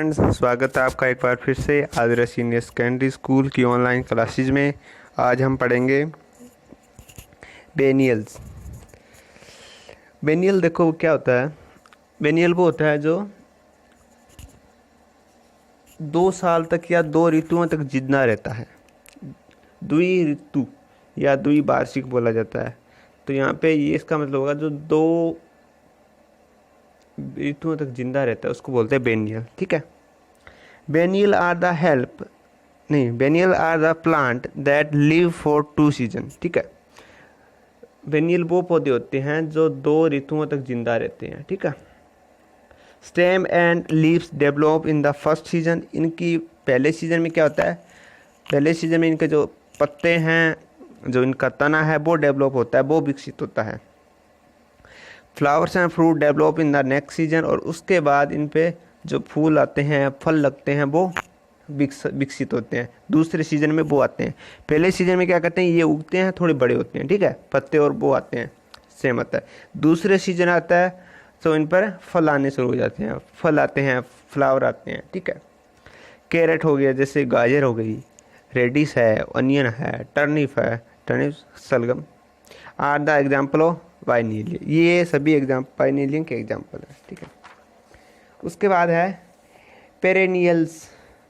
Friends, स्वागत है आपका एक बार फिर से आदिरा सीनियर सेकेंडरी स्कूल की ऑनलाइन क्लासेज में। आज हम पढ़ेंगे बेनियल्स। बेनियल देखो वो क्या होता है। बेनियल वो होता है जो 2 साल तक या 2 ऋतुओं तक जिंदा रहता है। द्वि ऋतु या द्विवार्षिक बोला जाता है। तो यहाँ पे ये इसका मतलब होगा जो 2 ऋतुओं तक जिंदा रहता है उसको बोलते हैं बेनियल। ठीक है। बेनियल आर द हेल्प नहीं biennial are the plant that live for 2 season. ठीक है। बेनियल वो पौधे होते हैं जो 2 ऋतुओं तक जिंदा रहते हैं। ठीक है। Stem and leaves develop in the first season. इनकी पहले सीजन में क्या होता है, पहले सीजन में इनके जो पत्ते हैं, जो इनका तना है वो डेवलप होता है, वो विकसित होता है। Flowers and fruit develop in the next season. और उसके बाद इन पे जो फूल आते हैं, फल लगते हैं, वो विकसित होते हैं। दूसरे सीजन में वो आते हैं। पहले सीजन में क्या करते हैं, ये उगते हैं, थोड़े बड़े होते हैं। ठीक है, पत्ते और वो आते हैं, सेम आता है। दूसरे सीजन आता है तो इन पर फल आने शुरू हो जाते हैं, फल आते हैं, फ्लावर आते हैं। ठीक है। कैरेट हो गया, जैसे गाजर हो गई, रेडिश है, अनियन है, टर्निप सलगम आर द एग्जाम्पल ऑफ वाइनीलियन। ये सभी वाइनीलियन के एग्जाम्पल है। ठीक है। उसके बाद है पेरेनियल्स।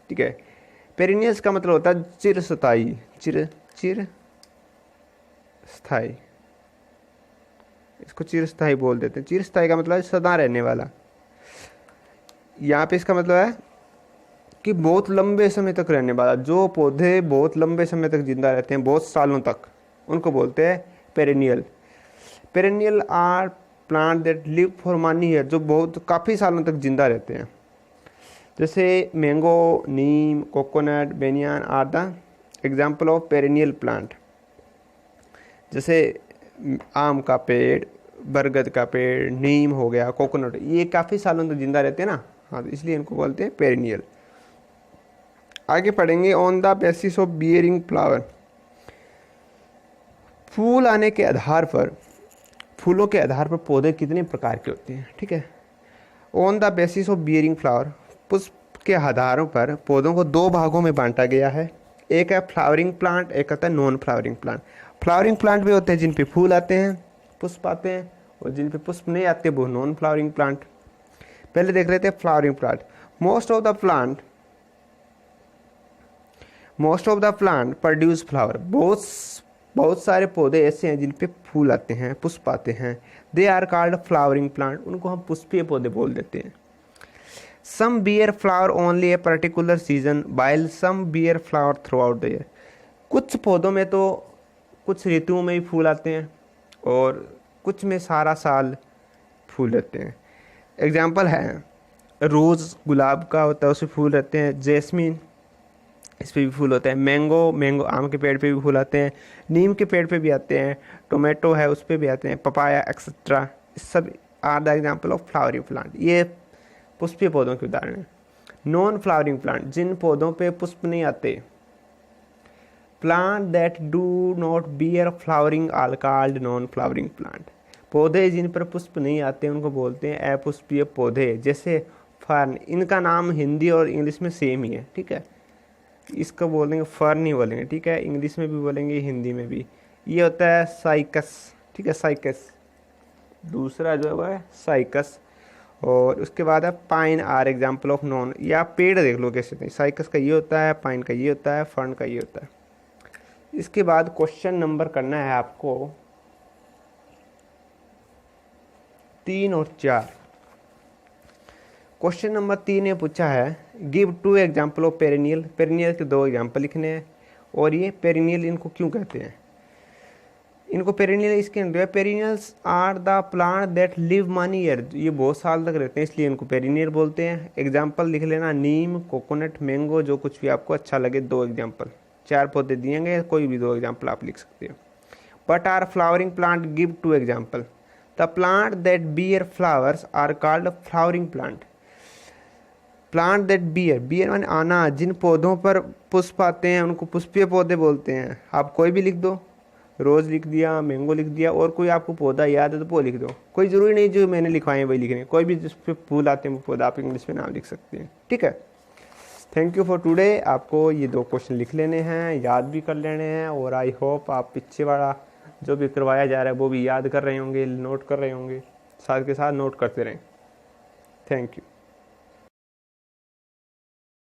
ठीक है। पेरेनियल्स का मतलब होता है चिरस्थायी। चिरस्थायी, इसको चिरस्थायी बोल देते हैं। चिरस्थायी का मतलब है सदा रहने वाला। यहाँ पे इसका मतलब है कि बहुत लंबे समय तक रहने वाला। जो पौधे बहुत लंबे समय तक जिंदा रहते हैं, बहुत सालों तक, उनको बोलते हैं perennial. Perennial are plant that live for many year, जो बहुत काफ़ी सालों तक जिंदा रहते हैं। जैसे mango, neem, coconut, banyan are the example of perennial plant. जैसे आम का पेड़, बरगद का पेड़, नीम हो गया, कोकोनट, ये काफ़ी सालों तक जिंदा रहते हैं ना। हाँ, तो इसलिए इनको बोलते हैं पेरेनियल। आगे पढ़ेंगे on the basis of bearing flower. फूल आने के आधार पर, फूलों के आधार पर पौधे कितने प्रकार के होते हैं। ठीक है। On the basis of bearing flower, पुष्प के आधारों पर पौधों को 2 भागों में बांटा गया है। एक है फ्लावरिंग प्लांट, एक होता है non flowering plant. Flowering plant भी होते हैं जिन पे फूल आते हैं, पुष्प आते हैं, और जिन पे पुष्प नहीं आते वो नॉन फ्लावरिंग प्लांट। पहले देख रहे थे flowering plant. Most of the plant produce flower. बहुत सारे पौधे ऐसे हैं जिन पे फूल आते हैं, पुष्प आते हैं। They are called flowering plant, उनको हम पुष्पीय पौधे बोल देते हैं। Some bear flower only a particular season while some bear flower throughout the year. कुछ पौधों में तो कुछ ऋतुओं में ही फूल आते हैं और कुछ में सारा साल फूल रहते हैं। एग्जाम्पल है रोज़, गुलाब का होता है, उसमें फूल रहते हैं। जैस्मीन, इस पे भी फूल होते हैं। मैंगो आम के पेड़ पे भी फूल आते हैं, नीम के पेड़ पे भी आते हैं, टोमेटो है उस पे भी आते हैं, पपाया एक्सेट्रा। सब are the example of flowering plant. ये पुष्पीय पौधों के उदाहरण हैं। नॉन फ्लावरिंग प्लांट, जिन पौधों पे पुष्प नहीं आते। Plant that do not bear flowering are called non flowering plant. पौधे जिन पर पुष्प नहीं आते उनको बोलते हैं अपुष्पीय पौधे। जैसे फर्न, इनका नाम हिंदी और इंग्लिश में सेम ही है। ठीक है। इसको बोलेंगे फर्न ही बोलेंगे। ठीक है। इंग्लिश में भी बोलेंगे, हिंदी में भी। ये होता है साइकस। ठीक है, साइकस। दूसरा जो है साइकस। और उसके बाद है pine are example of non. या पेड़ देख लो कैसे थे। साइकस का ये होता है, पाइन का ये होता है, फर्न का ये होता है। इसके बाद क्वेश्चन नंबर करना है आपको 3 और 4। क्वेश्चन नंबर 3 ने पूछा है give 2 example of perennial. Perennial के 2 एग्जाम्पल लिखने हैं। और ये पेरेनियल इनको क्यों कहते हैं, इनको पेरेनियल इसके अंदर, perennials are the plant that live many year. ये बहुत साल तक रहते हैं इसलिए इनको पेरेनियल बोलते हैं। एग्जाम्पल लिख लेना, नीम, कोकोनट, मैंगो, जो कुछ भी आपको अच्छा लगे। 2 एग्जाम्पल, 4 पौधे दिए गए, कोई भी 2 एग्जाम्पल आप लिख सकते हो। But are flowering plant, give 2 example. The plant that bear flowers are called flowering plant. Plant that bear माने आना, जिन पौधों पर पुष्प आते हैं उनको पुष्पीय पौधे बोलते हैं। आप कोई भी लिख दो, रोज़ लिख दिया, मैंगो लिख दिया, और कोई आपको पौधा याद है तो वो लिख दो। कोई ज़रूरी नहीं जो मैंने लिखवाए हैं वही लिखने, कोई भी जिस पे फूल आते हैं वो पौधा आप इंग्लिश में नाम लिख सकते हैं। ठीक है, थैंक यू फॉर टुडे। आपको ये 2 क्वेश्चन लिख लेने हैं, याद भी कर लेने हैं, और आई होप आप पीछे वाला जो भी करवाया जा रहा है वो भी याद कर रहे होंगे, नोट कर रहे होंगे, साथ के साथ नोट करते रहें। Thank you.